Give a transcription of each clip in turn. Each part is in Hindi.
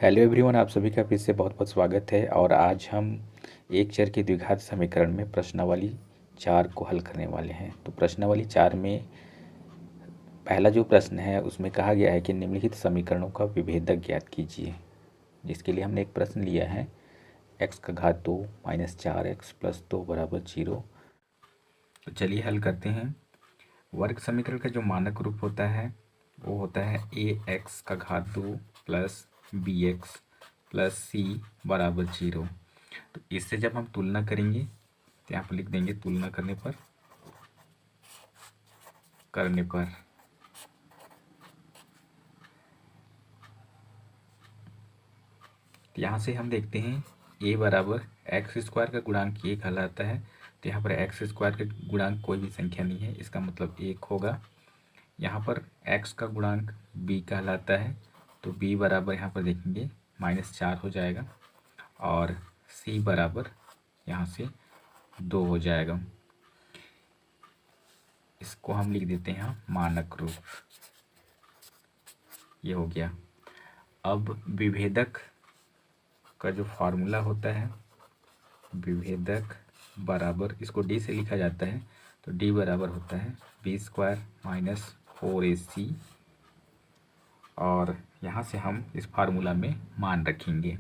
हेलो एवरीवन, आप सभी का फिर से बहुत बहुत स्वागत है। और आज हम एक चर के द्विघात समीकरण में प्रश्नावली 4 को हल करने वाले हैं। तो प्रश्नावली 4 में पहला जो प्रश्न है उसमें कहा गया है कि निम्नलिखित समीकरणों का विभेदक ज्ञात कीजिए, जिसके लिए हमने एक प्रश्न लिया है x का घात 2 माइनस 4x प्लस 2 बराबर 0। तो चलिए हल करते हैं। वर्ग समीकरण का जो मानक रूप होता है वो होता है ax का घात 2 प्लस bx प्लस सी बराबर 0। तो इससे जब हम तुलना करेंगे तो यहाँ पर लिख देंगे तुलना करने पर तो यहाँ से हम देखते हैं a बराबर एक्स स्क्वायर का गुणांक ये कहलाता है। तो यहाँ पर एक्स स्क्वायर का गुणांक कोई भी संख्या नहीं है, इसका मतलब 1 होगा। यहाँ पर x का गुणांक b कहलाता है, तो b बराबर यहाँ पर देखेंगे -4 हो जाएगा और c बराबर यहाँ से 2 हो जाएगा। इसको हम लिख देते हैं मानक रूप, ये हो गया। अब विभेदक का जो फार्मूला होता है, विभेदक बराबर इसको d से लिखा जाता है, तो d बराबर होता है b² माइनस 4ac। और यहाँ से हम इस फार्मूला में मान रखेंगे।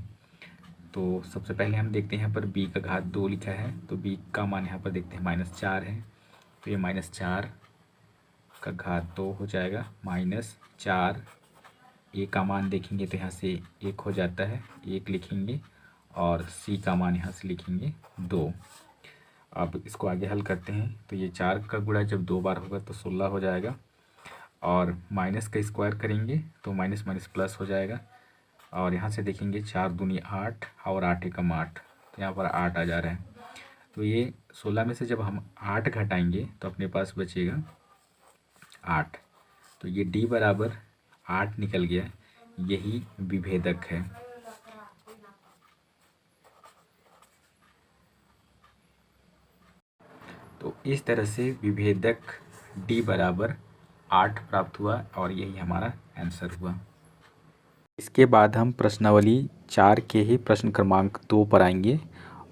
तो सबसे पहले हम देखते हैं यहाँ पर b का घात 2 लिखा है, तो b का मान यहाँ पर देखते हैं -4 है, तो ये -4 का घात 2 हो जाएगा -4। a का मान देखेंगे तो यहाँ से 1 हो जाता है, 1 लिखेंगे और c का मान यहाँ से लिखेंगे 2। अब इसको आगे हल करते हैं, तो ये 4 का गुणा जब 2 बार होगा तो 16 हो जाएगा और माइनस का स्क्वायर करेंगे तो माइनस माइनस प्लस हो जाएगा। और यहाँ से देखेंगे 4 दूनी 8 और 8 एकम 8, तो यहाँ पर 8 आ जा रहा है। तो ये 16 में से जब हम 8 घटाएंगे तो अपने पास बचेगा 8। तो ये d बराबर 8 निकल गया, यही विभेदक है। तो इस तरह से विभेदक d बराबर 8 प्राप्त हुआ और यही हमारा आंसर हुआ। इसके बाद हम प्रश्नावली 4 के ही प्रश्न क्रमांक 2 पर आएंगे।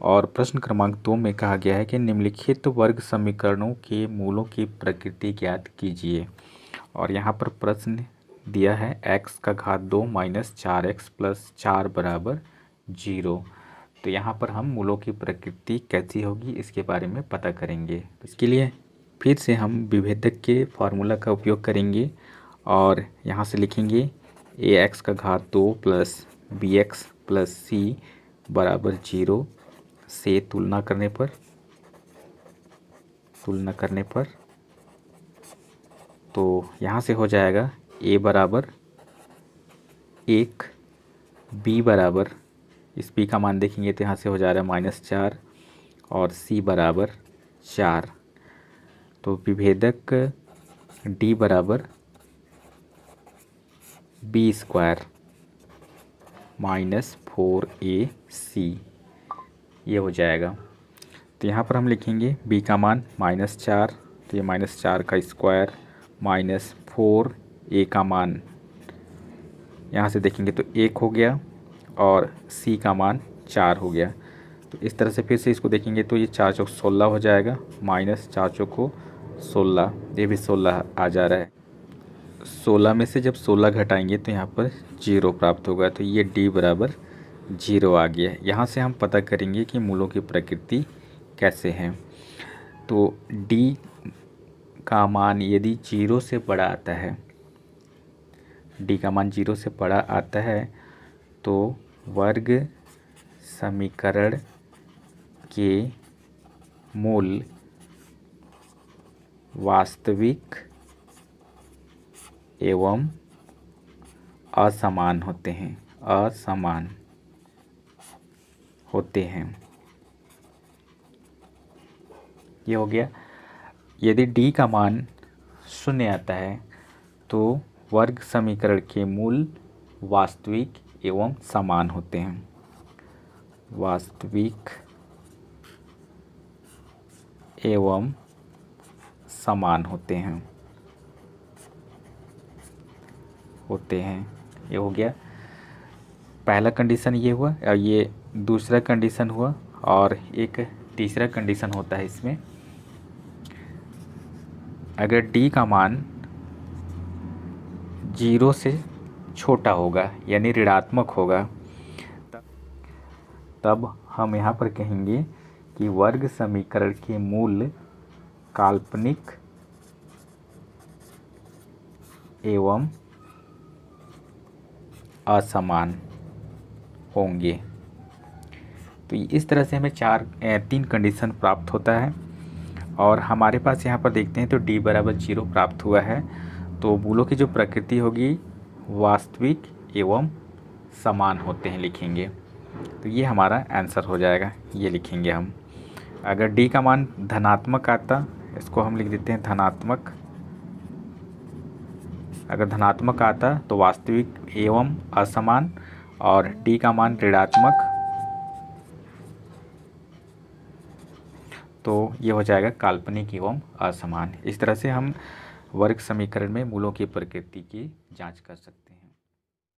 और प्रश्न क्रमांक 2 में कहा गया है कि निम्नलिखित वर्ग समीकरणों के मूलों की प्रकृति ज्ञात कीजिए। और यहाँ पर प्रश्न दिया है x का घात 2 माइनस 4x प्लस 4 बराबर 0। तो यहाँ पर हम मूलों की प्रकृति कैसी होगी इसके बारे में पता करेंगे। तो इसके लिए फिर से हम विभेदक के फार्मूला का उपयोग करेंगे और यहाँ से लिखेंगे ax का घात 2 प्लस bx प्लस c बराबर 0 से तुलना करने पर तो यहाँ से हो जाएगा a बराबर 1, b बराबर, इस b का मान देखेंगे तो यहाँ से हो जा रहा है -4 और c बराबर 4। तो विभेदक d बराबर b² माइनस 4ac ये हो जाएगा। तो यहाँ पर हम लिखेंगे b का मान -4, तो ये -4 का स्क्वायर माइनस 4a का मान यहाँ से देखेंगे तो 1 हो गया और c का मान 4 हो गया। तो इस तरह से फिर से इसको देखेंगे तो ये 4 चौक 16 हो जाएगा, -4 चौको 16, ये भी 16 आ जा रहा है। 16 में से जब 16 घटाएंगे तो यहाँ पर 0 प्राप्त होगा, तो ये d बराबर 0 आ गया। यहाँ से हम पता करेंगे कि मूलों की प्रकृति कैसे हैं। तो d का मान यदि 0 से बड़ा आता है, d का मान 0 से बड़ा आता है तो वर्ग समीकरण के मूल वास्तविक एवं असमान होते हैं, ये हो गया। यदि d का मान 0 आता है तो वर्ग समीकरण के मूल वास्तविक एवं समान होते हैं, वास्तविक एवं समान होते हैं, ये हो गया। पहला कंडीशन ये हुआ और ये दूसरा कंडीशन हुआ, और एक तीसरा कंडीशन होता है इसमें, अगर d का मान 0 से छोटा होगा यानी ऋणात्मक होगा, तब हम यहाँ पर कहेंगे कि वर्ग समीकरण के मूल काल्पनिक एवं असमान होंगे। तो इस तरह से हमें 3 कंडीशन प्राप्त होता है, और हमारे पास यहाँ पर देखते हैं तो d बराबर 0 प्राप्त हुआ है। तो मूलों की जो प्रकृति होगी वास्तविक एवं समान होते हैं लिखेंगे। तो ये हमारा आंसर हो जाएगा, ये लिखेंगे हम। अगर d का मान धनात्मक आता, इसको हम लिख देते हैं धनात्मक। अगर धनात्मक आता तो वास्तविक एवं असमान, और d का मान ऋणात्मक तो ये हो जाएगा काल्पनिक एवं असमान। इस तरह से हम वर्ग समीकरण में मूलों की प्रकृति की जांच कर सकते हैं।